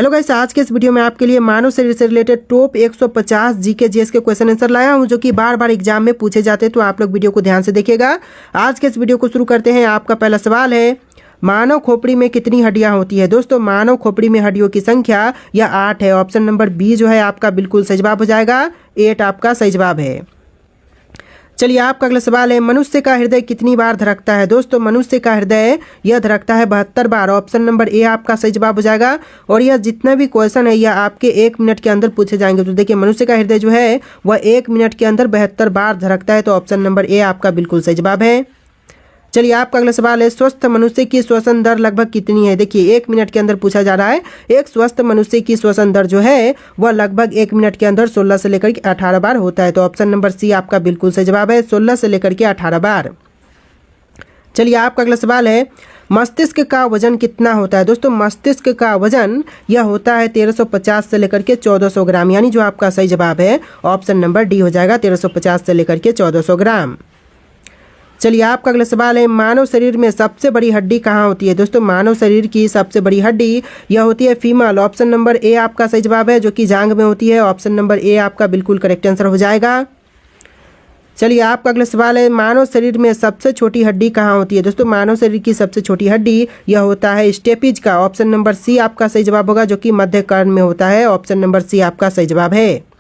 Hello guys, आज के इस वीडियो में आपके लिए मानव शरीर से रिलेटेड टॉप 150 जीके जीएस के क्वेश्चन आंसर लाया हूं, जो कि बार बार एग्जाम में पूछे जाते हैं। तो आप लोग वीडियो को ध्यान से देखिएगा। आज के इस वीडियो को शुरू करते हैं। आपका पहला सवाल है, मानव खोपड़ी में कितनी हड्डियां होती है? दोस्तों, मानव खोपड़ी में हड्डियों की संख्या यह 8 है। ऑप्शन नंबर बी जो है आपका बिल्कुल सही जवाब हो जाएगा। 8 आपका सही जवाब है। चलिए, आपका अगला सवाल है, मनुष्य का हृदय कितनी बार धड़कता है? दोस्तों, मनुष्य का हृदय यह धड़कता है 72 बार। ऑप्शन नंबर ए आपका सही जवाब हो जाएगा। और यह जितना भी क्वेश्चन है यह आपके 1 मिनट के अंदर पूछे जाएंगे। तो देखिए, मनुष्य का हृदय जो है वह 1 मिनट के अंदर 72 बार धड़कता है। तो ऑप्शन नंबर ए आपका बिल्कुल सही जवाब है। चलिए, आपका अगला सवाल है, स्वस्थ मनुष्य की श्वसन दर लगभग कितनी है? देखिए, 1 मिनट के अंदर पूछा जा रहा है। एक स्वस्थ मनुष्य की श्वसन दर जो है वह लगभग 1 मिनट के अंदर 16 से लेकर के 18 बार होता है। तो ऑप्शन नंबर सी आपका बिल्कुल सही जवाब है, 16 से लेकर के 18 बार। चलिए, आपका अगला सवाल है, मस्तिष्क का वजन कितना होता है? दोस्तों, मस्तिष्क का वजन यह होता है 1350 से लेकर के 1400 ग्राम, यानी जो आपका सही जवाब है ऑप्शन नंबर डी हो जाएगा, 1350 से लेकर के 1400 ग्राम। चलिए, आपका अगला सवाल है, मानव शरीर में सबसे बड़ी हड्डी कहाँ होती है? दोस्तों, मानव शरीर की सबसे बड़ी हड्डी यह होती है फीमर। ऑप्शन नंबर ए आपका सही जवाब है, जो कि जांघ में होती है। ऑप्शन नंबर ए आपका बिल्कुल करेक्ट आंसर हो जाएगा। चलिए, आपका अगला सवाल है, मानव शरीर में सबसे छोटी हड्डी कहाँ होती है? दोस्तों, मानव शरीर की सबसे छोटी हड्डी यह होता है स्टेपिज का। ऑप्शन नंबर सी आपका सही जवाब होगा, जो कि मध्य कर्ण में होता है। ऑप्शन नंबर सी आपका सही जवाब है।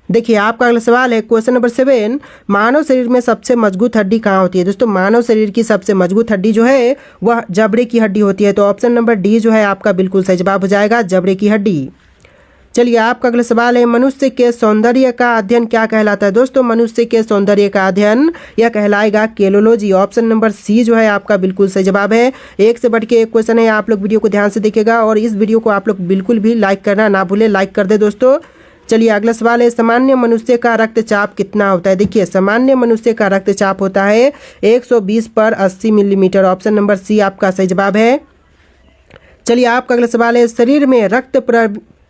देखिए, आपका अगला सवाल है, क्वेश्चन नंबर 7, मानव शरीर में सबसे मजबूत हड्डी कहाँ होती है? दोस्तों, मानव शरीर की सबसे मजबूत हड्डी जो है वह जबड़े की हड्डी होती है। तो ऑप्शन नंबर डी जो है आपका बिल्कुल सही जवाब हो जाएगा, जबड़े की हड्डी। चलिए, आपका अगला सवाल है, मनुष्य के सौंदर्य का अध्ययन क्या कहलाता है? दोस्तों, मनुष्य के सौंदर्य का अध्ययन यह कहलाएगा केलोलॉजी। ऑप्शन नंबर सी जो है आपका बिल्कुल सही जवाब है। एक से बढ़ के एक क्वेश्चन है, आप लोग वीडियो को ध्यान से देखिएगा और इस वीडियो को आप लोग बिल्कुल भी लाइक करना ना भूले, लाइक कर दे दोस्तों। चलिए, अगला सवाल है, सामान्य मनुष्य का रक्तचाप कितना होता है? देखिए, सामान्य मनुष्य का रक्तचाप होता है 120/80 मिलीमीटर। ऑप्शन नंबर सी आपका सही जवाब है। चलिए, आपका अगला सवाल है, शरीर में रक्त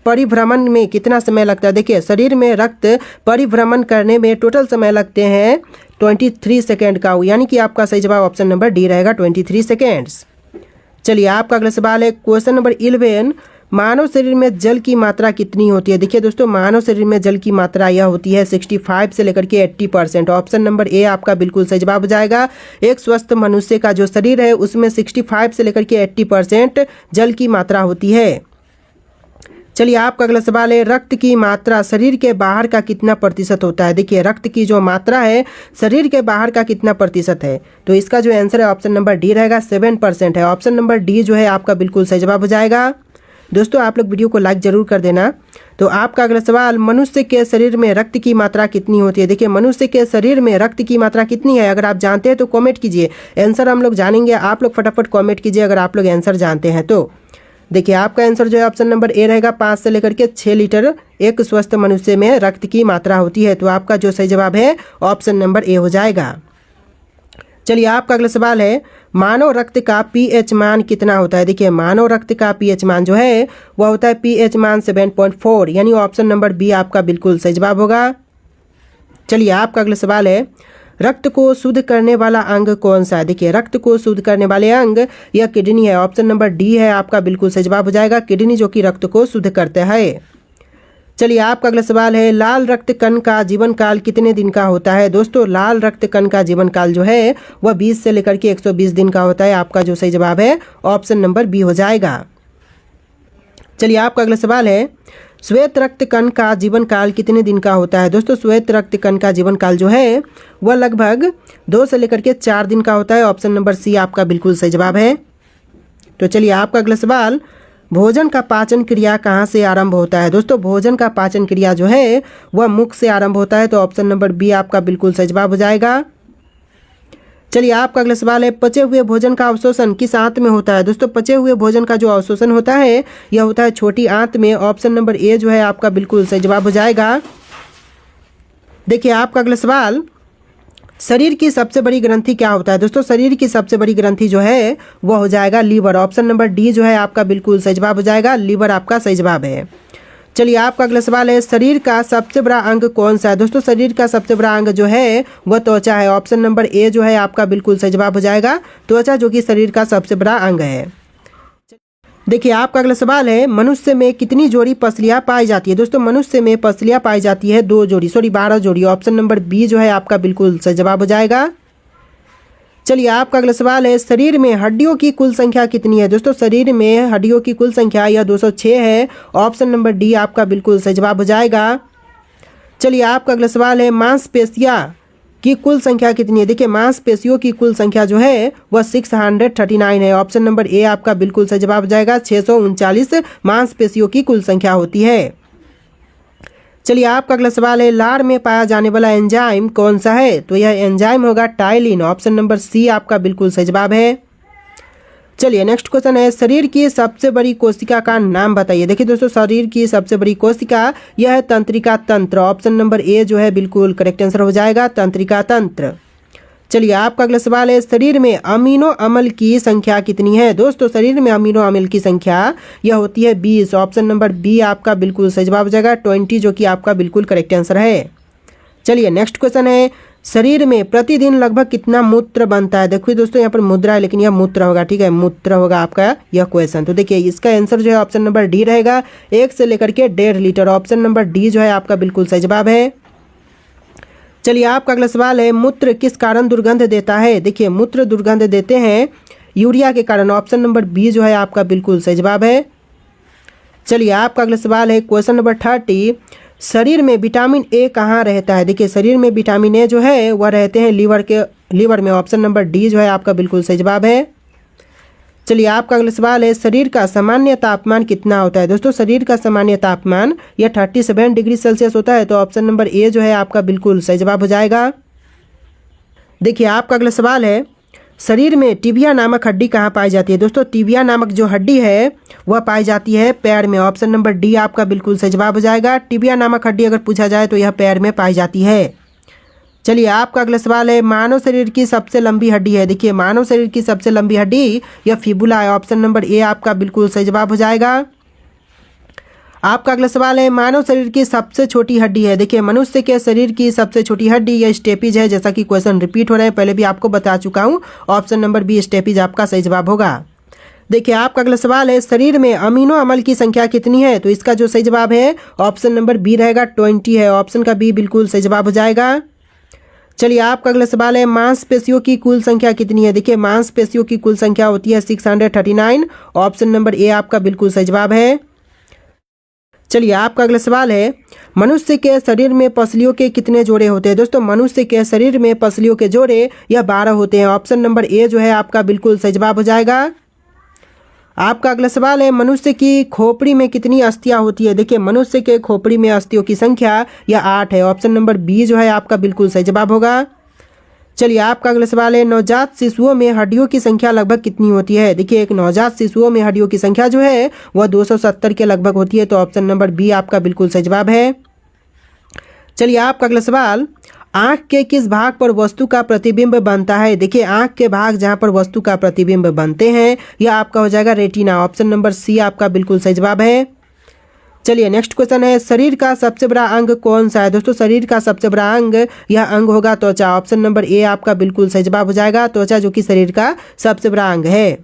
परिभ्रमण में कितना समय लगता है? देखिए, शरीर में रक्त परिभ्रमण करने में टोटल समय लगते हैं 23 सेकेंड का, यानी कि आपका सही जवाब ऑप्शन नंबर डी रहेगा, 23 सेकेंड्स। चलिए, आपका अगला सवाल है, क्वेश्चन नंबर 11, मानव शरीर में जल की मात्रा कितनी होती है? देखिए दोस्तों, मानव शरीर में जल की मात्रा यह होती है 65 से लेकर के 80%। ऑप्शन नंबर ए आपका बिल्कुल सही जवाब हो जाएगा। एक स्वस्थ मनुष्य का जो शरीर है उसमें 65 से लेकर के 80% जल की मात्रा होती है। चलिए, आपका अगला सवाल है, रक्त की मात्रा शरीर के बाहर का कितना प्रतिशत होता है? देखिए, रक्त की जो मात्रा है शरीर के बाहर का कितना प्रतिशत है? तो इसका जो आंसर है ऑप्शन नंबर डी रहेगा, 7% है। ऑप्शन नंबर डी जो है आपका बिल्कुल सही जवाब हो जाएगा। दोस्तों, आप लोग वीडियो को लाइक जरूर कर देना। तो आपका अगला सवाल, मनुष्य के शरीर में रक्त की मात्रा कितनी होती है? देखिए, मनुष्य के शरीर में रक्त की मात्रा कितनी है? अगर आप जानते हैं तो कमेंट कीजिए, आंसर हम लोग जानेंगे। आप लोग फटाफट कमेंट कीजिए अगर आप लोग आंसर जानते हैं तो। देखिए, आपका आंसर जो है ऑप्शन नंबर ए रहेगा, 5 से लेकर के 6 लीटर एक स्वस्थ मनुष्य में रक्त की मात्रा होती है। तो आपका जो सही जवाब है ऑप्शन नंबर ए हो जाएगा। चलिए, आपका अगला सवाल है, मानव रक्त का पीएच मान कितना होता है? देखिए, मानव रक्त का पीएच मान जो है वह होता है पीएच मान 7.4, यानी ऑप्शन नंबर बी आपका बिल्कुल सही जवाब होगा। चलिए, आपका अगला सवाल है, रक्त को शुद्ध करने वाला अंग कौन सा है? देखिए, रक्त को शुद्ध करने वाले अंग यह किडनी है। ऑप्शन नंबर डी है आपका बिल्कुल सही जवाब हो जाएगा, किडनी जो कि रक्त को शुद्ध करता है। चलिए, आपका अगला सवाल है, लाल रक्त कण का जीवन काल कितने दिन का होता है? दोस्तों, लाल रक्त कण का जीवन काल जो है वह 20 से लेकर के 120 दिन का होता है। आपका जो सही जवाब है ऑप्शन नंबर बी हो जाएगा। चलिए, आपका अगला सवाल है, श्वेत रक्त कण का जीवन काल कितने दिन का होता है? दोस्तों, श्वेत रक्त कण का जीवन काल जो है वह लगभग 2 से लेकर के 4 दिन का होता है। ऑप्शन नंबर सी आपका बिल्कुल सही जवाब है। तो चलिए, आपका अगला सवाल, भोजन का पाचन क्रिया कहाँ से आरंभ होता है? दोस्तों, भोजन का पाचन क्रिया जो है वह मुख से आरंभ होता है। तो ऑप्शन नंबर बी आपका बिल्कुल सही जवाब हो जाएगा। चलिए, आपका अगला सवाल है, पचे हुए भोजन का अवशोषण किस आंत में होता है? दोस्तों, पचे हुए भोजन का जो अवशोषण होता है यह होता है छोटी आंत में। ऑप्शन नंबर ए जो है आपका बिल्कुल सही जवाब हो जाएगा। देखिए, आपका अगला सवाल, शरीर की सबसे बड़ी ग्रंथि क्या होता है? दोस्तों, शरीर की सबसे बड़ी ग्रंथि जो है वह हो जाएगा लीवर। ऑप्शन नंबर डी जो है आपका बिल्कुल सही जवाब हो जाएगा, लीवर आपका सही जवाब है। चलिए, आपका अगला सवाल है, शरीर का सबसे बड़ा अंग कौन सा है? दोस्तों, शरीर का सबसे बड़ा अंग जो है वह त्वचा है। ऑप्शन नंबर ए जो है आपका बिल्कुल सही जवाब हो जाएगा, त्वचा जो कि शरीर का सबसे बड़ा अंग है। देखिए आपका अगला सवाल है, मनुष्य में कितनी जोड़ी पसलियां पाई जाती है। दोस्तों मनुष्य में पसलियां पाई जाती है 2 जोड़ी, 12 जोड़ी। ऑप्शन नंबर बी जो है आपका बिल्कुल सही जवाब हो जाएगा। चलिए आपका अगला सवाल है, शरीर में हड्डियों की कुल संख्या कितनी है। दोस्तों शरीर में हड्डियों की कुल संख्या यह 206 है। ऑप्शन नंबर डी आपका बिल्कुल सही जवाब हो जाएगा। चलिए आपका अगला सवाल है, मांसपेशियां की कुल संख्या कितनी है। देखिए मांसपेशियों की कुल संख्या जो है वह 639 है। ऑप्शन नंबर ए आपका बिल्कुल सही जवाब हो जाएगा। 639 मांसपेशियों की कुल संख्या होती है। चलिए आपका अगला सवाल है, लार में पाया जाने वाला एंजाइम कौन सा है। तो यह एंजाइम होगा टाइलिन। ऑप्शन नंबर सी आपका बिल्कुल सही जवाब है। चलिए नेक्स्ट क्वेश्चन है, शरीर की सबसे बड़ी कोशिका का नाम बताइए। देखिए दोस्तों शरीर की सबसे बड़ी कोशिका यह है तंत्रिका तंत्र। ऑप्शन नंबर ए जो है बिल्कुल करेक्ट आंसर हो जाएगा, तंत्रिका तंत्र। चलिए आपका अगला सवाल है, शरीर में अमीनो अम्ल की संख्या कितनी है। दोस्तों शरीर में अमीनो अम्ल की संख्या यह होती है 20। ऑप्शन नंबर बी आपका बिल्कुल सही जवाब हो जाएगा, 20 जो कि आपका बिल्कुल करेक्ट आंसर है। चलिए नेक्स्ट क्वेश्चन है, शरीर में प्रतिदिन लगभग कितना मूत्र बनता है। देखिए दोस्तों यहाँ पर मुद्रा है लेकिन यह मूत्र होगा, ठीक है, मूत्र होगा आपका यह क्वेश्चन। तो देखिए इसका आंसर जो है ऑप्शन नंबर डी रहेगा, 1 से लेकर के 1.5 लीटर। ऑप्शन नंबर डी जो है आपका बिल्कुल सही जवाब है। चलिए आपका अगला सवाल है, मूत्र किस कारण दुर्गंध देता है। देखिए मूत्र दुर्गंध देते हैं यूरिया के कारण। ऑप्शन नंबर बी जो है आपका बिल्कुल सही जवाब है। चलिए आपका अगला सवाल है, क्वेश्चन नंबर 30, शरीर में विटामिन ए कहाँ रहता है। देखिए शरीर में विटामिन ए जो है वह रहते हैं लीवर में। ऑप्शन नंबर डी जो है आपका बिल्कुल सही जवाब है। चलिए आपका अगला सवाल है, शरीर का सामान्य तापमान कितना होता है। दोस्तों शरीर का सामान्य तापमान यह 37 डिग्री सेल्सियस होता है। तो ऑप्शन नंबर ए जो है आपका बिल्कुल सही जवाब हो जाएगा। देखिए आपका अगला सवाल है, शरीर में टिबिया नामक हड्डी कहाँ पाई जाती है। दोस्तों टिबिया नामक जो हड्डी है वह पाई जाती है पैर में। ऑप्शन नंबर डी आपका बिल्कुल सही जवाब हो जाएगा। टिबिया नामक हड्डी अगर पूछा जाए तो यह पैर में पाई जाती है। चलिए आपका अगला सवाल है, मानव शरीर की सबसे लंबी हड्डी है। देखिए मानव शरीर की सबसे लंबी हड्डी यह फिबुला है। ऑप्शन नंबर ए आपका बिल्कुल सही जवाब हो जाएगा। आपका अगला सवाल है, मानव शरीर की सबसे छोटी हड्डी है। देखिए मनुष्य के शरीर की सबसे छोटी हड्डी यह स्टेपिज है। जैसा कि क्वेश्चन रिपीट हो रहा है, पहले भी आपको बता चुका हूँ। ऑप्शन नंबर बी स्टेपिज आपका सही जवाब होगा। देखिए आपका अगला सवाल है, शरीर में अमीनो अम्ल की संख्या कितनी है। तो इसका जो सही जवाब है ऑप्शन नंबर बी रहेगा, 20 है। ऑप्शन का बी बिल्कुल सही जवाब हो जाएगा। चलिए आपका अगला सवाल है, मांसपेशियों की कुल संख्या कितनी है। देखिए मांसपेशियों की कुल संख्या होती है 639। ऑप्शन नंबर ए आपका बिल्कुल सही जवाब है। चलिए आपका अगला सवाल है, मनुष्य के शरीर में पसलियों के कितने जोड़े होते हैं। दोस्तों मनुष्य के शरीर में पसलियों के जोड़े यह 12 होते हैं। ऑप्शन नंबर ए जो है आपका बिल्कुल सही जवाब हो जाएगा। आपका अगला सवाल है, मनुष्य की खोपड़ी में कितनी अस्थियां होती है। देखिए मनुष्य के खोपड़ी में अस्थियों की संख्या यह 8 है। ऑप्शन नंबर बी जो है आपका बिल्कुल सही जवाब होगा। चलिए आपका अगला सवाल है, नवजात शिशुओं में हड्डियों की संख्या लगभग कितनी होती है। देखिए एक नवजात शिशुओं में हड्डियों की संख्या जो है वह 270 के लगभग होती है। तो ऑप्शन नंबर बी आपका बिल्कुल सही जवाब है। चलिए आपका अगला सवाल, आंख के किस भाग पर वस्तु का प्रतिबिंब बनता है। देखिए आंख के भाग जहां पर वस्तु का प्रतिबिंब बनते हैं यह आपका हो जाएगा रेटिना। ऑप्शन नंबर सी आपका बिल्कुल सही जवाब है। चलिए नेक्स्ट क्वेश्चन है, शरीर का सबसे बड़ा अंग कौन सा है। दोस्तों शरीर का सबसे बड़ा अंग यह अंग होगा त्वचा। ऑप्शन नंबर ए आपका बिल्कुल सही जवाब हो जाएगा, त्वचा जो कि शरीर का सबसे बड़ा अंग है।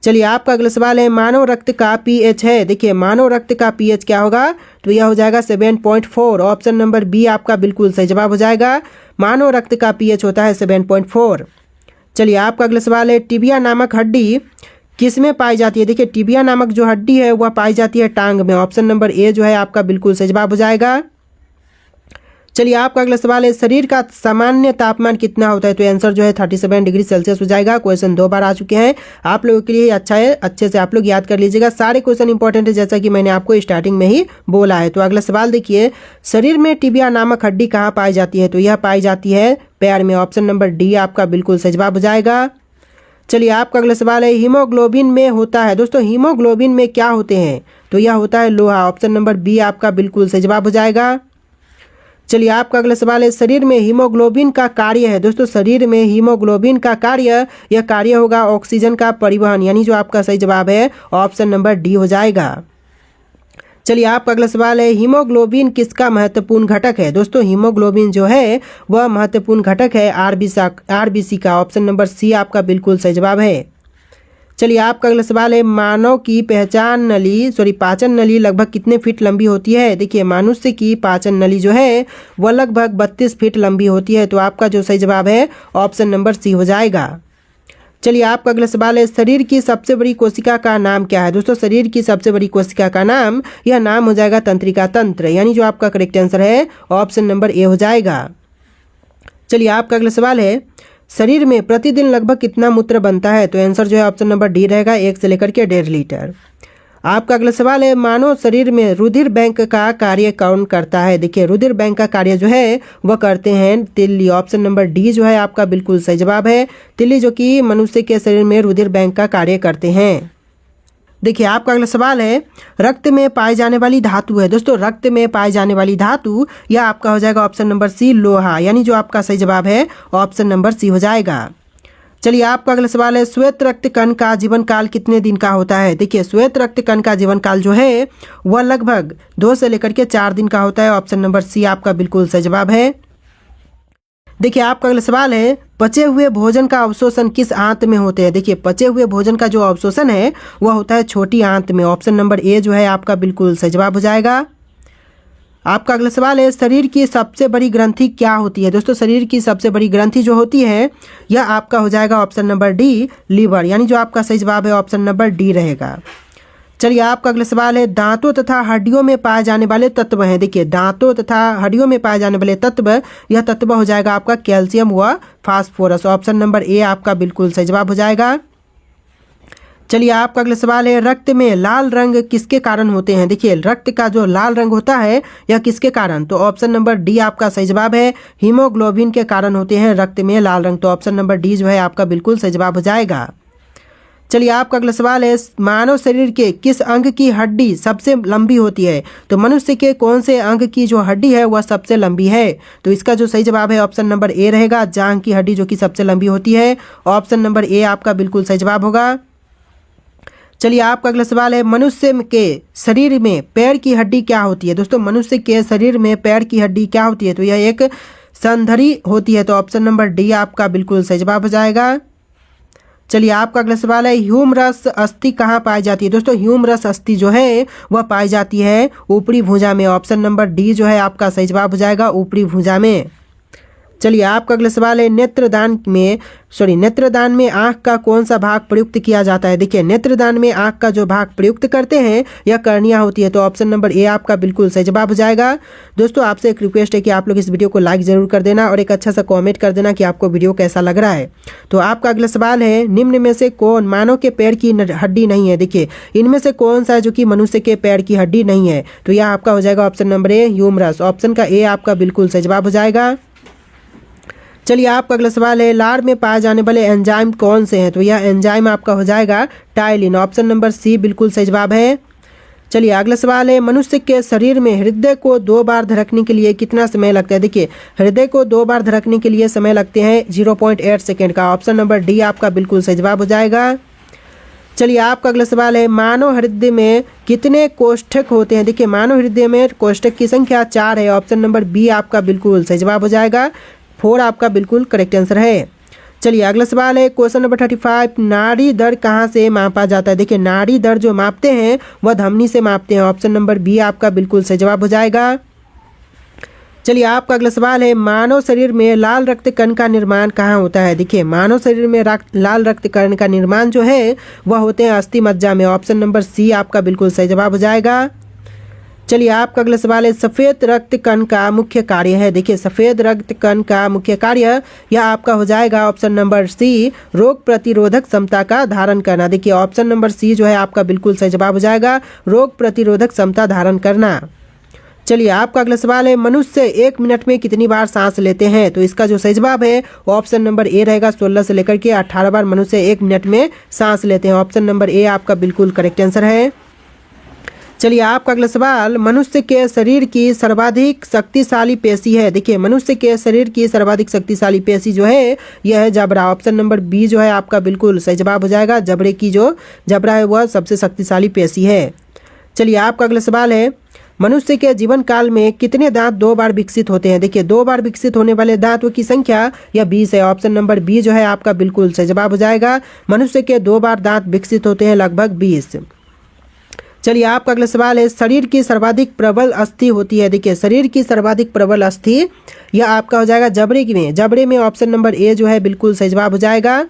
चलिए आपका अगला सवाल है, मानव रक्त का पीएच है। देखिए मानव रक्त का पीएच क्या होगा। तो यह हो जाएगा 7.4। ऑप्शन नंबर बी आपका बिल्कुल सही जवाब हो जाएगा, मानव रक्त का पीएच होता है 7.4। चलिए आपका अगला सवाल है, टिबिया नामक हड्डी किस में पाई जाती है। देखिए टिबिया नामक जो हड्डी है वह पाई जाती है टांग में। ऑप्शन नंबर ए जो है आपका बिल्कुल सही जवाब हो जाएगा। चलिए आपका अगला सवाल है, शरीर का सामान्य तापमान कितना होता है। तो आंसर जो है 37 डिग्री सेल्सियस हो जाएगा। क्वेश्चन 2 बार आ चुके हैं, आप लोगों के लिए अच्छा है, अच्छे से आप लोग याद कर लीजिएगा। सारे क्वेश्चन इंपॉर्टेंट है जैसा कि मैंने आपको स्टार्टिंग में ही बोला है। तो अगला सवाल देखिए, शरीर में टिबिया नामक हड्डी कहाँ पाई जाती है। तो यह पाई जाती है पैर में। ऑप्शन नंबर डी आपका बिल्कुल सही जवाब हो जाएगा। चलिए आपका अगला सवाल है, हीमोग्लोबिन में होता है। दोस्तों हीमोग्लोबिन में क्या होते हैं। तो यह होता है लोहा। ऑप्शन नंबर बी आपका बिल्कुल सही जवाब हो जाएगा। चलिए आपका अगला सवाल है, शरीर में हीमोग्लोबिन का कार्य है। दोस्तों शरीर में हीमोग्लोबिन का कार्य यह कार्य होगा ऑक्सीजन का परिवहन, यानी जो आपका सही जवाब है ऑप्शन नंबर डी हो जाएगा। चलिए आपका अगला सवाल है, हीमोग्लोबिन किसका महत्वपूर्ण घटक है। दोस्तों हीमोग्लोबिन जो है वह महत्वपूर्ण घटक है आरबीसी का। ऑप्शन नंबर सी आपका बिल्कुल सही जवाब है। चलिए आपका अगला सवाल है, मानव की पाचन नली लगभग कितने फीट लंबी होती है। देखिए मनुष्य की पाचन नली जो है वह लगभग 32 फीट लंबी होती है। तो आपका जो सही जवाब है ऑप्शन नंबर सी हो जाएगा। चलिए आपका अगला सवाल है, शरीर की सबसे बड़ी कोशिका का नाम क्या है। दोस्तों शरीर की सबसे बड़ी कोशिका का नाम, यह नाम हो जाएगा तंत्रिका तंत्र, यानी जो आपका करेक्ट आंसर है ऑप्शन नंबर ए हो जाएगा। चलिए आपका अगला सवाल है, शरीर में प्रतिदिन लगभग कितना मूत्र बनता है। तो आंसर जो है ऑप्शन नंबर डी रहेगा, 1 से लेकर के 1.5 लीटर। आपका अगला सवाल है, मानव शरीर में रुधिर बैंक का कार्य कौन करता है। देखिए रुधिर बैंक का कार्य जो है वह करते हैं तिल्ली। ऑप्शन नंबर डी जो है आपका बिल्कुल सही जवाब है, तिल्ली जो कि मनुष्य के शरीर में रुधिर बैंक का कार्य करते हैं। देखिए आपका अगला सवाल है, रक्त में पाई जाने वाली धातु है। दोस्तों रक्त में पाई जाने वाली धातु यह आपका हो जाएगा ऑप्शन नंबर सी, लोहा, यानी जो आपका सही जवाब है ऑप्शन नंबर सी हो जाएगा। चलिए आपका अगला सवाल है, श्वेत रक्त कण का जीवन काल कितने दिन का होता है। देखिए श्वेत रक्त कण का जीवन काल जो है वह लगभग 2 से लेकर के 4 दिन का होता है। ऑप्शन नंबर सी आपका बिल्कुल सही जवाब है। देखिए आपका अगला सवाल है, पचे हुए भोजन का अवशोषण किस आंत में होते हैं। देखिए पचे हुए भोजन का जो अवशोषण है वह होता है छोटी आंत में। ऑप्शन नंबर ए जो है आपका बिल्कुल सही जवाब हो जाएगा। आपका अगला सवाल है, शरीर की सबसे बड़ी ग्रंथि क्या होती है। दोस्तों शरीर की सबसे बड़ी ग्रंथि जो होती है यह आपका हो जाएगा ऑप्शन नंबर डी, लीवर, यानी जो आपका सही जवाब है ऑप्शन नंबर डी रहेगा। चलिए आपका अगला सवाल है, दांतों तथा हड्डियों में पाए जाने वाले तत्व हैं। देखिए दांतों तथा हड्डियों में पाए जाने वाले तत्व, यह तत्व हो जाएगा आपका कैल्शियम व फास्फोरस। ऑप्शन नंबर ए आपका बिल्कुल सही जवाब हो जाएगा। चलिए आपका अगला सवाल है, रक्त में लाल रंग किसके कारण होते हैं। देखिए रक्त का जो लाल रंग होता है यह किसके कारण, तो ऑप्शन नंबर डी आपका सही जवाब है, हीमोग्लोबिन के कारण होते हैं रक्त में लाल रंग। तो ऑप्शन नंबर डी जो है आपका बिल्कुल सही जवाब हो जाएगा। चलिए आपका अगला सवाल है, मानव शरीर के किस अंग की हड्डी सबसे लंबी होती है। तो मनुष्य के कौन से अंग की जो हड्डी है वह सबसे लंबी है। तो इसका जो सही जवाब है ऑप्शन नंबर ए रहेगा, जांघ की हड्डी जो कि सबसे लंबी होती है। ऑप्शन नंबर ए आपका बिल्कुल सही जवाब होगा। चलिए आपका अगला सवाल है, मनुष्य के शरीर में पैर की हड्डी क्या होती है। दोस्तों मनुष्य के शरीर में पैर की हड्डी क्या होती है, तो यह एक संधरी होती है। तो ऑप्शन नंबर डी आपका बिल्कुल सही जवाब हो जाएगा। चलिए आपका अगला सवाल है, ह्यूमरस अस्थि कहाँ पाई जाती है। दोस्तों ह्यूमरस अस्थि जो है वह पाई जाती है ऊपरी भुजा में। ऑप्शन नंबर डी जो है आपका सही जवाब हो जाएगा, ऊपरी भुजा में। चलिए आपका अगला सवाल है, नेत्रदान में आंख का कौन सा भाग प्रयुक्त किया जाता है। देखिए नेत्रदान में आंख का जो भाग प्रयुक्त करते हैं यह कर्निया होती है। तो ऑप्शन नंबर ए आपका बिल्कुल सही जवाब हो जाएगा। दोस्तों आपसे एक रिक्वेस्ट है कि आप लोग इस वीडियो को लाइक जरूर कर देना और एक अच्छा सा कमेंट कर देना कि आपको वीडियो कैसा लग रहा है। तो आपका अगला सवाल है, निम्न में से कौन मानव के पैर की हड्डी नहीं है। देखिए इनमें से कौन सा है जो कि मनुष्य के पैर की हड्डी नहीं है, तो यह आपका हो जाएगा option number A, humerus. Option का ए आपका बिल्कुल सही जवाब हो जाएगा। चलिए आपका अगला सवाल है, लार में पाए जाने वाले एंजाइम कौन से हैं। तो यह एंजाइम आपका हो जाएगा टाइलिन। ऑप्शन नंबर सी बिल्कुल सही जवाब है। चलिए अगला सवाल है, मनुष्य के शरीर में हृदय को 2 बार धड़कने के लिए कितना समय लगता है। देखिए हृदय को 2 बार धड़कने के लिए समय लगते हैं 0.8 सेकेंड का। ऑप्शन नंबर डी आपका बिल्कुल सही जवाब हो जाएगा। चलिए आपका अगला सवाल है, मानव हृदय में कितने कोष्ठक होते हैं। देखिए मानव हृदय में कोष्ठक की संख्या 4 है। ऑप्शन नंबर बी आपका बिल्कुल सही जवाब हो जाएगा, 4 आपका बिल्कुल करेक्ट आंसर है। चलिए अगला सवाल है, क्वेश्चन नंबर 35, नाड़ी दर कहाँ से मापा जाता है। देखिए नाड़ी दर जो मापते हैं वह धमनी से मापते हैं। ऑप्शन नंबर बी आपका बिल्कुल सही जवाब हो जाएगा। चलिए आपका अगला सवाल है, मानव शरीर में लाल रक्त कण का निर्माण कहाँ होता है। देखिए मानव शरीर में लाल रक्त कण का निर्माण जो है वह होते हैं अस्थि मज्जा में। ऑप्शन नंबर सी आपका बिल्कुल सही जवाब हो जाएगा। चलिए आपका अगला सवाल है, सफ़ेद रक्त कण का मुख्य कार्य है। देखिए सफ़ेद रक्त कण का मुख्य कार्य यह आपका हो जाएगा ऑप्शन नंबर सी, रोग प्रतिरोधक क्षमता का धारण करना। देखिए ऑप्शन नंबर सी जो है आपका बिल्कुल सही जवाब हो जाएगा, रोग प्रतिरोधक क्षमता धारण करना। चलिए आपका अगला सवाल है, मनुष्य 1 मिनट में कितनी बार सांस लेते हैं। तो इसका जो सही जवाब है ऑप्शन नंबर ए रहेगा, 16 से लेकर के 18 बार मनुष्य 1 मिनट में सांस लेते हैं। ऑप्शन नंबर ए आपका बिल्कुल करेक्ट आंसर है। चलिए आपका अगला सवाल, मनुष्य के शरीर की सर्वाधिक शक्तिशाली पेशी है। देखिए मनुष्य के शरीर की सर्वाधिक शक्तिशाली पेशी जो है यह है जबड़ा। ऑप्शन नंबर बी जो है आपका बिल्कुल सही जवाब हो जाएगा, जबड़े की जो जबड़ा है वह सबसे शक्तिशाली पेशी है। चलिए आपका अगला सवाल है, मनुष्य के जीवन काल में कितने दांत 2 बार विकसित होते हैं? देखिए 2 बार विकसित होने वाले दांतों की संख्या यह 20 है। ऑप्शन नंबर बी जो है आपका बिल्कुल सही जवाब हो जाएगा। मनुष्य के 2 बार दांत विकसित होते हैं, लगभग 20। चलिए आपका अगला सवाल है, शरीर की सर्वाधिक प्रबल अस्थि होती है। देखिए शरीर की सर्वाधिक प्रबल अस्थि यह आपका हो जाएगा जबड़े में ऑप्शन नंबर ए जो है बिल्कुल सही जवाब हो जाएगा।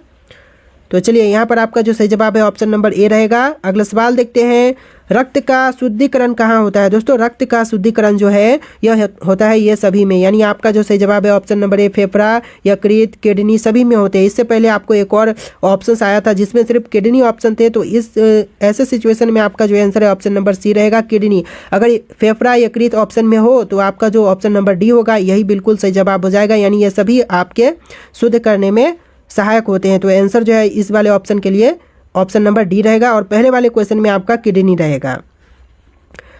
तो चलिए यहाँ पर आपका जो सही जवाब है ऑप्शन नंबर ए रहेगा। अगला सवाल देखते हैं, रक्त का शुद्धिकरण कहाँ होता है? दोस्तों रक्त का शुद्धिकरण जो है यह होता है ये सभी में, यानी आपका जो सही जवाब है ऑप्शन नंबर ए फेफड़ा, यकृत, किडनी सभी में होते हैं। इससे पहले आपको एक और ऑप्शन आया था जिसमें सिर्फ किडनी ऑप्शन थे, तो इस ऐसे सिचुएशन में आपका जो आंसर है ऑप्शन नंबर सी रहेगा, किडनी। अगर फेफड़ा यकृत ऑप्शन में हो तो आपका जो ऑप्शन नंबर डी होगा यही बिल्कुल सही जवाब हो जाएगा, यानी ये सभी आपके शुद्ध करने में सहायक होते हैं। तो आंसर जो है इस वाले ऑप्शन के लिए ऑप्शन नंबर डी रहेगा और पहले वाले क्वेश्चन में आपका किडनी रहेगा।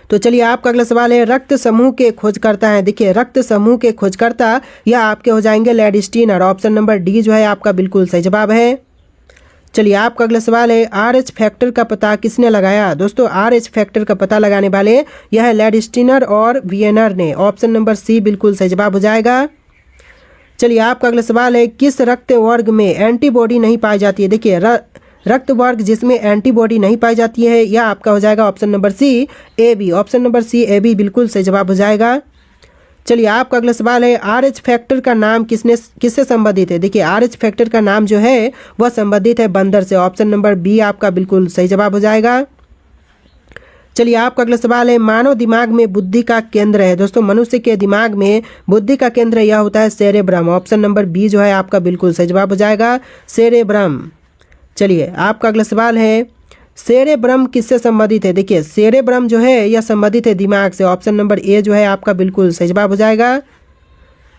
तो चलिए आपका अगला सवाल है, रक्त समूह के खोजकर्ता हैं। देखिए रक्त समूह के खोजकर्ता यह आपके हो जाएंगे लैडस्टीनर। ऑप्शन नंबर डी जो है आपका बिल्कुल सही जवाब है। चलिए आपका अगला सवाल है, RH फैक्टर का पता किसने लगाया? दोस्तों RH फैक्टर का पता लगाने वाले यह है लैडस्टीनर और वियनर ने। ऑप्शन नंबर सी बिल्कुल सही जवाब हो जाएगा। चलिए आपका अगला सवाल है, किस रक्त वर्ग में एंटीबॉडी नहीं पाई जाती है? देखिए रक्त वर्ग जिसमें एंटीबॉडी नहीं पाई जाती है यह आपका हो जाएगा option number C AB। Option number C AB बिल्कुल सही जवाब हो जाएगा। चलिए आपका अगला सवाल है, RH फैक्टर का नाम किससे संबंधित है? देखिए RH फैक्टर का नाम जो है वह संबंधित है बंदर से। ऑप्शन नंबर बी आपका बिल्कुल सही जवाब हो जाएगा। चलिए आपका अगला सवाल है, मानव दिमाग में बुद्धि का केंद्र है। दोस्तों मनुष्य के दिमाग में बुद्धि का केंद्र यह होता है सेरेब्रम। ऑप्शन नंबर बी जो है आपका बिल्कुल सही जवाब हो जाएगा, सेरेब्रम। चलिए आपका अगला सवाल है, सेरेब्रम किससे संबंधित है? देखिए सेरेब्रम जो है यह संबंधित है दिमाग से। ऑप्शन नंबर ए जो है आपका बिल्कुल सही जवाब हो जाएगा।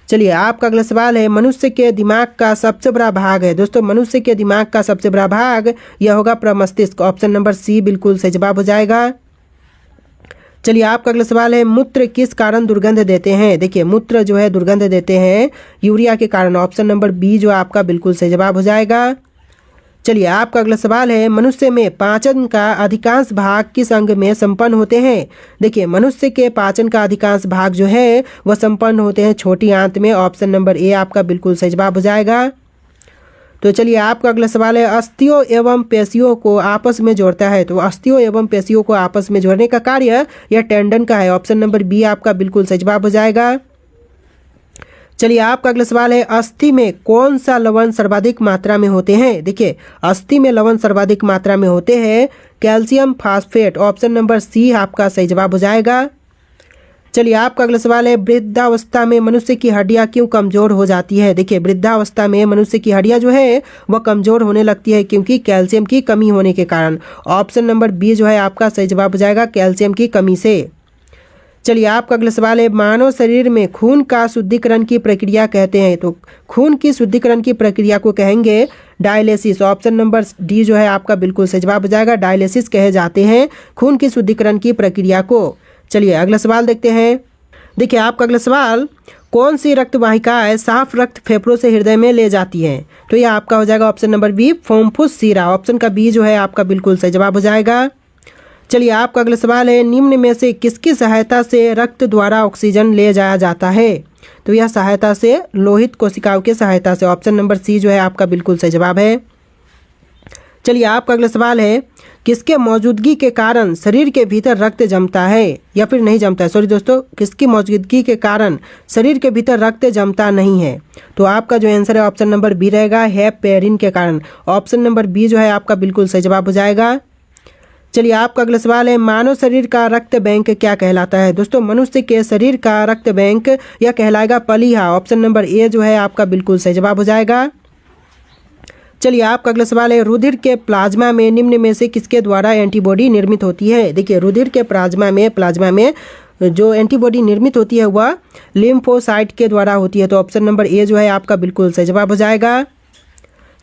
चलिए आपका अगला सवाल है, मनुष्य के दिमाग का सबसे बड़ा भाग है। दोस्तों मनुष्य के दिमाग का सबसे बड़ा भाग यह होगा प्रमस्तिष्क। ऑप्शन नंबर सी बिल्कुल सही जवाब हो जाएगा। चलिए आपका अगला सवाल है, मूत्र किस कारण दुर्गंध देते हैं? देखिए मूत्र जो है दुर्गंध देते हैं यूरिया के कारण। ऑप्शन नंबर बी जो आपका बिल्कुल सही जवाब हो जाएगा। चलिए आपका अगला सवाल है, मनुष्य में पाचन का अधिकांश भाग किस अंग में संपन्न होते हैं? देखिए मनुष्य के पाचन का अधिकांश भाग जो है वह संपन्न होते हैं छोटी आंत में। ऑप्शन नंबर ए आपका बिल्कुल सही जवाब हो जाएगा। तो चलिए आपका अगला सवाल है, अस्थियों एवं पेशियों को आपस में जोड़ता है। तो अस्थियों एवं पेशियों को आपस में जोड़ने का कार्य यह टेंडन का है। ऑप्शन नंबर बी आपका बिल्कुल सही जवाब हो जाएगा। चलिए आपका अगला सवाल है, अस्थि में कौन सा लवण सर्वाधिक मात्रा में होते हैं? देखिए अस्थि में लवण सर्वाधिक मात्रा में होते हैं calcium phosphate. Option number C आपका सही जवाब हो जाएगा। चलिए आपका अगला सवाल है, वृद्धावस्था में मनुष्य की हड्डियां क्यों कमजोर हो जाती है? देखिए वृद्धावस्था में मनुष्य की हड्डियां जो है वह कमजोर होने लगती है क्योंकि कैल्शियम की कमी होने के कारण। ऑप्शन नंबर बी जो है आपका सही जवाब हो जाएगा, कैल्शियम की कमी से। चलिए आपका अगला सवाल है, मानव शरीर में खून का शुद्धिकरण की प्रक्रिया कहते हैं। तो खून की शुद्धिकरण की प्रक्रिया को कहेंगे डायलिसिस। ऑप्शन नंबर डी जो है आपका बिल्कुल सही जवाब हो जाएगा, डायलिसिस कहे जाते हैं खून की शुद्धिकरण की प्रक्रिया को। चलिए अगला सवाल देखते हैं। देखिए आपका अगला सवाल, कौन सी रक्त वाहिकाएं साफ रक्त फेफड़ों से हृदय में ले जाती हैं? तो यह आपका हो जाएगा ऑप्शन नंबर बी फोम्फुस सीरा। ऑप्शन का बी जो है आपका बिल्कुल सही जवाब हो जाएगा। चलिए आपका अगला सवाल है, निम्न में से किसकी सहायता से रक्त द्वारा ऑक्सीजन ले जाया जाता है? तो यह सहायता से लोहित कोशिकाओं की सहायता से। ऑप्शन नंबर सी जो है आपका बिल्कुल सही जवाब है। चलिए आपका अगला सवाल है, किसके मौजूदगी के कारण शरीर के भीतर रक्त जमता है या फिर नहीं जमता है? सॉरी दोस्तों, किसकी मौजूदगी के कारण शरीर के भीतर रक्त जमता नहीं है? तो आपका जो आंसर है ऑप्शन नंबर बी रहेगा, हेपेरिन के कारण। ऑप्शन नंबर बी जो है आपका बिल्कुल सही जवाब हो जाएगा। चलिए आपका अगला सवाल है, मानव शरीर का रक्त बैंक क्या कहलाता है? दोस्तों मनुष्य के शरीर का रक्त बैंक यह कहलाएगा पलीहा। ऑप्शन नंबर ए जो है आपका बिल्कुल सही जवाब हो जाएगा। चलिए आपका अगला सवाल है, रुधिर के प्लाज्मा में निम्न में से किसके द्वारा एंटीबॉडी निर्मित होती है? देखिए रुधिर के प्लाज्मा में जो एंटीबॉडी निर्मित होती है वह लिम्फोसाइट के द्वारा होती है। तो ऑप्शन नंबर ए जो है आपका बिल्कुल सही जवाब हो जाएगा।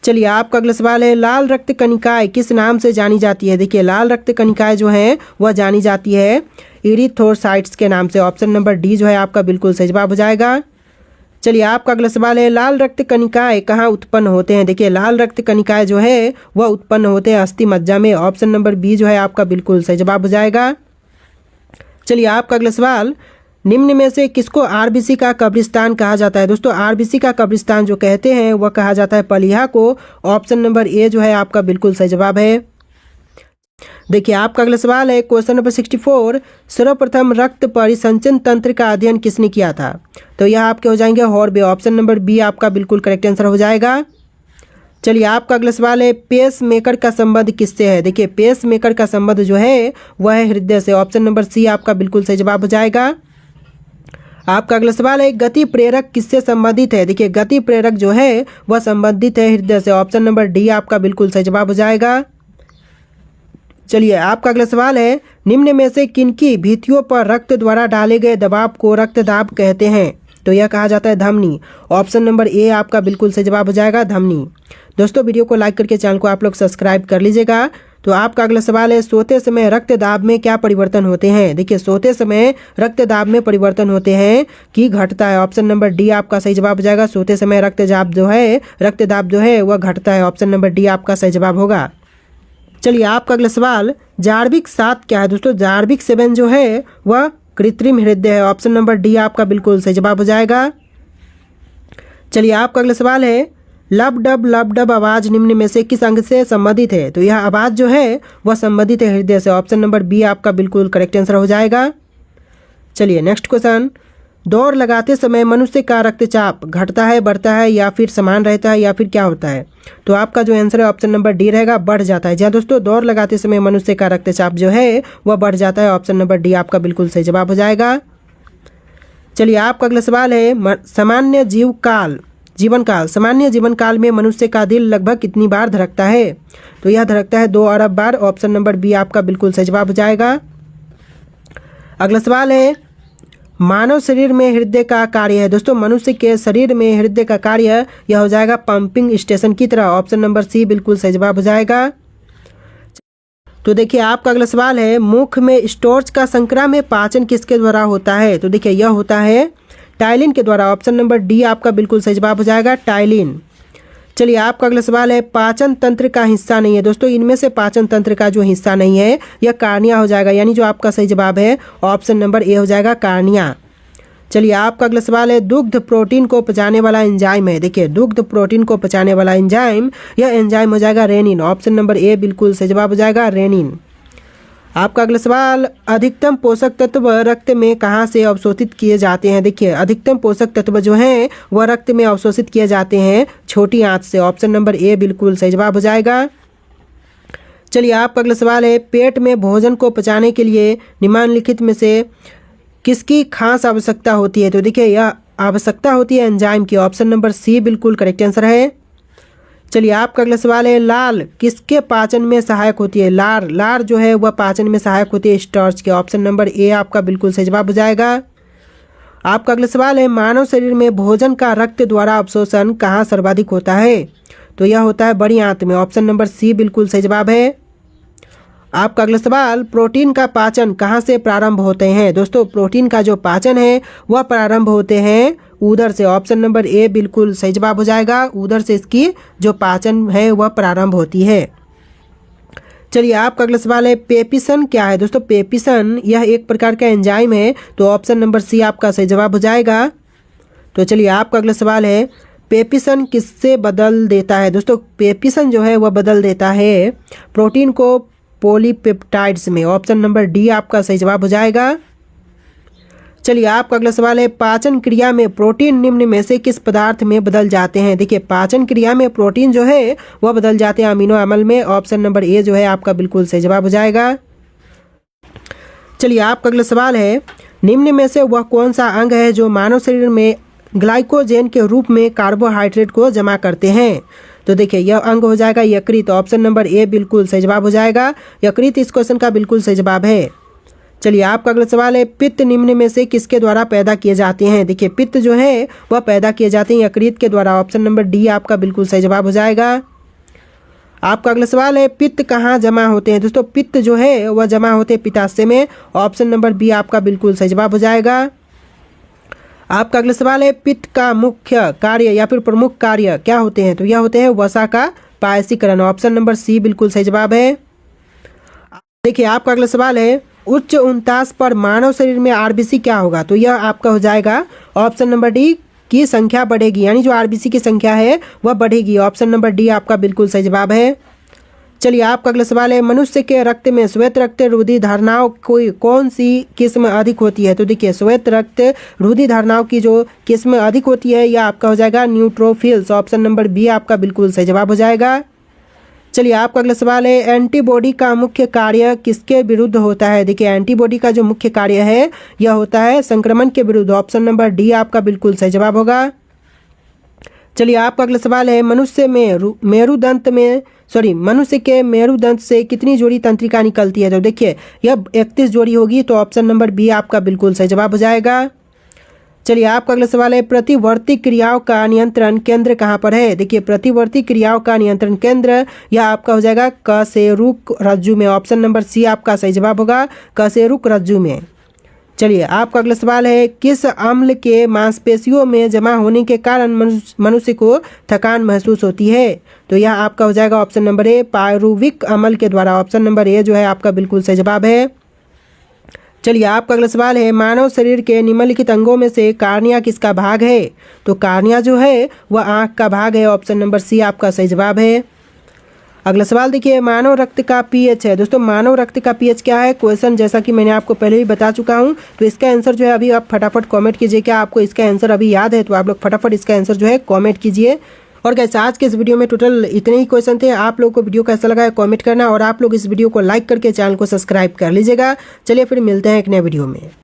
चलिए आपका अगला सवाल है, लाल रक्त कणिकाएं किस नाम से जानी जाती है? देखिए लाल रक्त कणिकाएं जो है वह जानी जाती है इरिथ्रोसाइट्स के नाम से। ऑप्शन नंबर डी जो है आपका बिल्कुल सही जवाब हो जाएगा। चलिए आपका अगला सवाल है, लाल रक्त कणिकाएं कहाँ उत्पन्न होते हैं? देखिए लाल रक्त कणिकाएं जो है वह उत्पन्न होते हैं अस्थि मज्जा में। ऑप्शन नंबर बी जो है आपका बिल्कुल सही जवाब हो जाएगा। चलिए आपका अगला सवाल, निम्न में से किसको आरबीसी का कब्रिस्तान कहा जाता है? दोस्तों आरबीसी का कब्रिस्तान जो कहते हैं वह कहा जाता है पलिहा को। ऑप्शन नंबर ए जो है आपका बिल्कुल सही जवाब है। देखिए आपका अगला सवाल है क्वेश्चन नंबर 64, सर्वप्रथम रक्त परिसंचन तंत्र का अध्ययन किसने किया था? तो यह आपके हो जाएंगे हॉर्बे। ऑप्शन नंबर बी आपका बिल्कुल करेक्ट आंसर हो जाएगा। चलिए आपका अगला सवाल है पेस मेकर का संबंध किससे है? देखिए पेस मेकर का संबंध जो है वह है हृदय से। ऑप्शन नंबर सी आपका बिल्कुल सही जवाब हो जाएगा। आपका अगला सवाल है गति प्रेरक किससे संबंधित है? देखिए गति प्रेरक जो है वह संबंधित है हृदय से। ऑप्शन नंबर डी आपका बिल्कुल सही जवाब हो जाएगा। चलिए आपका अगला सवाल है निम्न में से किनकी भित्तियों पर रक्त द्वारा डाले गए दबाव को रक्तदाब कहते हैं? तो यह कहा जाता है धमनी। ऑप्शन नंबर ए आपका बिल्कुल सही जवाब हो जाएगा धमनी। दोस्तों वीडियो को लाइक करके चैनल को आप लोग सब्सक्राइब कर लीजिएगा। तो आपका अगला सवाल है सोते समय रक्तदाब में क्या परिवर्तन होते हैं? देखिए सोते समय रक्तदाब में परिवर्तन होते हैं कि घटता है। ऑप्शन नंबर डी आपका सही जवाब हो जाएगा। सोते समय रक्तदाब जो है वह घटता है। ऑप्शन नंबर डी आपका सही जवाब होगा। चलिए आपका अगला सवाल जार्विक 7 क्या है? दोस्तों जार्विक 7 जो है वह कृत्रिम हृदय है। ऑप्शन नंबर डी आपका बिल्कुल सही जवाब हो जाएगा। चलिए आपका अगला सवाल है लब डब आवाज निम्न में से किस अंग से संबंधित है? तो यह आवाज जो है वह संबंधित है हृदय से। ऑप्शन नंबर बी आपका बिल्कुल करेक्ट आंसर हो जाएगा। चलिए नेक्स्ट क्वेश्चन, दौड़ लगाते समय मनुष्य का रक्तचाप घटता है, बढ़ता है या फिर समान रहता है या फिर क्या होता है? तो आपका जो आंसर है ऑप्शन नंबर डी रहेगा, बढ़ जाता है। जी हाँ दोस्तों, दौड़ लगाते समय मनुष्य का रक्तचाप जो है वह बढ़ जाता है। ऑप्शन नंबर डी आपका बिल्कुल सही जवाब हो जाएगा। चलिए आपका अगला सवाल है सामान्य जीवन काल में मनुष्य का दिल लगभग कितनी बार धड़कता है? तो यह धड़कता है 2 अरब बार। ऑप्शन नंबर बी आपका बिल्कुल सही जवाब हो जाएगा। अगला सवाल है मानव शरीर में हृदय का कार्य है। दोस्तों मनुष्य के शरीर में हृदय का कार्य यह हो जाएगा पंपिंग स्टेशन की तरह। ऑप्शन नंबर सी बिल्कुल सही जवाब हो जाएगा। तो देखिए आपका अगला सवाल है मुख में स्टोर्च का संक्रा में पाचन किसके द्वारा होता है? तो देखिए यह होता है टाइलिन के द्वारा। ऑप्शन नंबर डी आपका बिल्कुल सही जवाब हो जाएगा टाइलिन। चलिए आपका अगला सवाल है पाचन तंत्र का हिस्सा नहीं है। दोस्तों इनमें से पाचन तंत्र का जो हिस्सा नहीं है यह कार्निया हो जाएगा, यानी जो आपका सही जवाब है ऑप्शन नंबर ए हो जाएगा कार्निया। चलिए आपका अगला सवाल है दुग्ध प्रोटीन को पचाने वाला एंजाइम है। देखिए दुग्ध प्रोटीन को पचाने वाला एंजाइम, यह एंजाइम हो जाएगा रेनिन। ऑप्शन नंबर ए बिल्कुल सही जवाब हो जाएगा रेनिन। आपका अगला सवाल अधिकतम पोषक तत्व रक्त में कहाँ से अवशोषित किए जाते हैं? देखिए अधिकतम पोषक तत्व जो हैं वह रक्त में अवशोषित किए जाते हैं छोटी आंत से। ऑप्शन नंबर ए बिल्कुल सही जवाब हो जाएगा। चलिए आपका अगला सवाल है पेट में भोजन को पचाने के लिए निम्नलिखित में से किसकी खास आवश्यकता होती है? तो देखिए यह आवश्यकता होती है एंजाइम की। ऑप्शन नंबर सी बिल्कुल करेक्ट आंसर है। चलिए आपका अगला सवाल है लाल किसके पाचन में सहायक होती है? लार जो है वह पाचन में सहायक होती है स्टार्च के। ऑप्शन नंबर ए आपका बिल्कुल सही जवाब हो जाएगा। आपका अगला सवाल है मानव शरीर में भोजन का रक्त द्वारा अवशोषण कहाँ सर्वाधिक होता है? तो यह होता है बड़ी आंत में। ऑप्शन नंबर सी बिल्कुल सही जवाब है। आपका अगला सवाल प्रोटीन का पाचन कहाँ से प्रारंभ होते हैं? दोस्तों प्रोटीन का जो पाचन है वह प्रारंभ होते हैं उदर से। ऑप्शन नंबर ए बिल्कुल सही जवाब हो जाएगा। उदर से इसकी जो पाचन है वह प्रारंभ होती है। चलिए आपका अगला सवाल है पेपिसन क्या है? दोस्तों पेपिसन यह एक प्रकार का एंजाइम है। तो ऑप्शन नंबर सी आपका सही जवाब हो जाएगा। तो चलिए आपका अगला सवाल है पेपिसन किससे बदल देता है? दोस्तों पेपिसन जो है वह बदल देता है प्रोटीन को पॉलीपेप्टाइड्स में। ऑप्शन नंबर डी आपका सही जवाब हो जाएगा। चलिए आपका अगला सवाल है पाचन क्रिया में प्रोटीन निम्न में से किस पदार्थ में बदल जाते हैं? देखिए पाचन क्रिया में प्रोटीन जो है वह बदल जाते हैं अमीनो अम्ल में। ऑप्शन नंबर ए जो है आपका बिल्कुल सही जवाब हो जाएगा। चलिए आपका अगला सवाल है निम्न में से वह कौन सा अंग है जो मानव शरीर में ग्लाइकोजेन के रूप में कार्बोहाइड्रेट को जमा करते हैं? तो देखिए यह अंग हो जाएगा यकृत। ऑप्शन नंबर ए बिल्कुल सही जवाब हो जाएगा। यकृत इस क्वेश्चन का बिल्कुल सही जवाब है। चलिए आपका अगला सवाल है पित्त निम्न में से किसके द्वारा पैदा किए जाते हैं? देखिए पित्त जो है वह पैदा किए जाते हैं यकृत के द्वारा। ऑप्शन नंबर डी आपका बिल्कुल सही जवाब हो जाएगा। आपका अगला सवाल है पित्त कहाँ जमा होते हैं? दोस्तों पित्त जो है वह जमा होते हैं पित्ताशय में। ऑप्शन नंबर बी आपका बिल्कुल सही जवाब हो जाएगा। आपका अगला सवाल है पित्त का मुख्य कार्य या फिर प्रमुख कार्य क्या होते हैं? तो यह होते हैं वसा का पायसीकरण। ऑप्शन नंबर सी बिल्कुल सही जवाब है। देखिए आपका अगला सवाल है उच्च 49 पर मानव शरीर में आरबीसी क्या होगा? तो यह आपका हो जाएगा ऑप्शन नंबर डी की संख्या बढ़ेगी, यानी जो आरबीसी की संख्या है वह बढ़ेगी। ऑप्शन नंबर डी आपका बिल्कुल सही जवाब है। चलिए आपका अगला सवाल है, मनुष्य के रक्त में श्वेत रक्त रुधिर धारणाओं कोई कौन सी किस्म अधिक होती है? तो देखिए श्वेत रक्त रुधिर धारणाओं की जो किस्म अधिक होती है यह आपका हो जाएगा न्यूट्रोफिल्स। ऑप्शन नंबर बी आपका बिल्कुल सही जवाब हो जाएगा। चलिए आपका अगला सवाल है, एंटीबॉडी का मुख्य कार्य किसके विरुद्ध होता है? देखिए एंटीबॉडी का जो मुख्य कार्य है यह होता है संक्रमण के विरुद्ध। ऑप्शन नंबर डी आपका बिल्कुल सही जवाब होगा। चलिए आपका अगला सवाल है, मनुष्य के मेरुदंत से कितनी जोड़ी तंत्रिका निकलती है? तो देखिए यह 31 जोड़ी होगी। तो ऑप्शन नंबर बी आपका बिल्कुल सही जवाब हो जाएगा। चलिए आपका अगला सवाल है, प्रतिवर्ती क्रियाओं का नियंत्रण केंद्र कहाँ पर है? देखिए प्रतिवर्ती क्रियाओं का नियंत्रण केंद्र यह आपका हो जाएगा कशेरुक रज्जु में। ऑप्शन नंबर सी आपका सही जवाब होगा, कशेरुक रज्जु में। चलिए आपका अगला सवाल है, किस अम्ल के मांसपेशियों में जमा होने के कारण मनुष्य को थकान महसूस होती है? तो यह आपका हो जाएगा ऑप्शन नंबर ए पायरुविक अम्ल के द्वारा। ऑप्शन नंबर ए जो है आपका बिल्कुल सही जवाब है। चलिए आपका अगला सवाल है, मानव शरीर के निम्नलिखित अंगों में से कार्निया किसका भाग है? तो कार्निया जो है वह आँख का भाग है। ऑप्शन नंबर सी आपका सही जवाब है। अगला सवाल देखिए, मानव रक्त का पीएच है। दोस्तों मानव रक्त का पीएच क्या है? क्वेश्चन जैसा कि मैंने आपको पहले ही बता चुका हूं, तो इसका आंसर जो है अभी आप फटाफट कमेंट कीजिए। क्या आपको इसका आंसर अभी याद है? तो आप लोग फटाफट इसका आंसर जो है कमेंट कीजिए। और गाइस आज के इस वीडियो में टोटल इतने ही क्वेश्चन थे। आप लोगों को वीडियो कैसा लगा है कमेंट करना, और आप लोग इस वीडियो को लाइक करके चैनल को सब्सक्राइब कर लीजिएगा। चलिए फिर मिलते हैं एक नए वीडियो में।